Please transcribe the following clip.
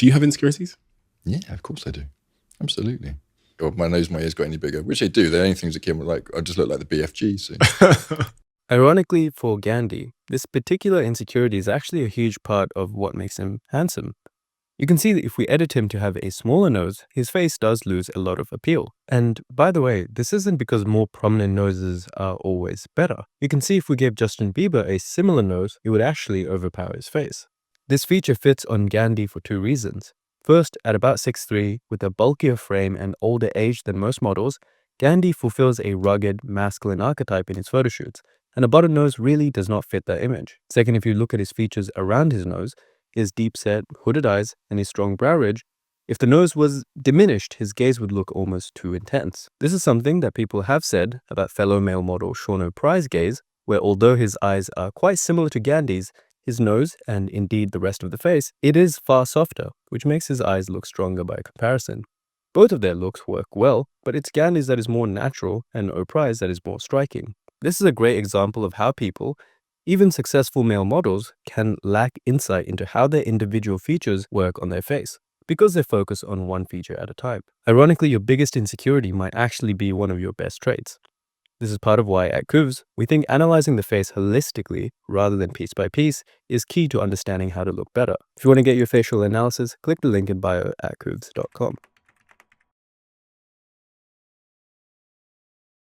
Do you have insecurities? Yeah, of course I do. Absolutely. Or my nose, my ears got any bigger, which they do. They're only things that came like, I just look like the BFG. So Ironically, for Gandy, this particular insecurity is actually a huge part of what makes him handsome. You can see that if we edit him to have a smaller nose, his face does lose a lot of appeal. And by the way, this isn't because more prominent noses are always better. You can see if we gave Justin Bieber a similar nose, it would actually overpower his face. This feature fits on Gandy for two reasons. First, at about 6'3", with a bulkier frame and older age than most models, Gandy fulfills a rugged, masculine archetype in his photo shoots, and a button nose really does not fit that image. Second, if you look at his features around his nose, his deep-set, hooded eyes, and his strong brow ridge, if the nose was diminished, his gaze would look almost too intense. This is something that people have said about fellow male model Sean O'Price's gaze, where although his eyes are quite similar to Gandy's, his nose, and indeed the rest of the face, it is far softer, which makes his eyes look stronger by comparison. Both of their looks work well, but it's Gandy's that is more natural and O'Price that is more striking. This is a great example of how people, even successful male models, can lack insight into how their individual features work on their face, because they focus on one feature at a time. Ironically, your biggest insecurity might actually be one of your best traits. This is part of why at Koovs, we think analyzing the face holistically rather than piece by piece is key to understanding how to look better. If you want to get your facial analysis, click the link in bio at koovs.com.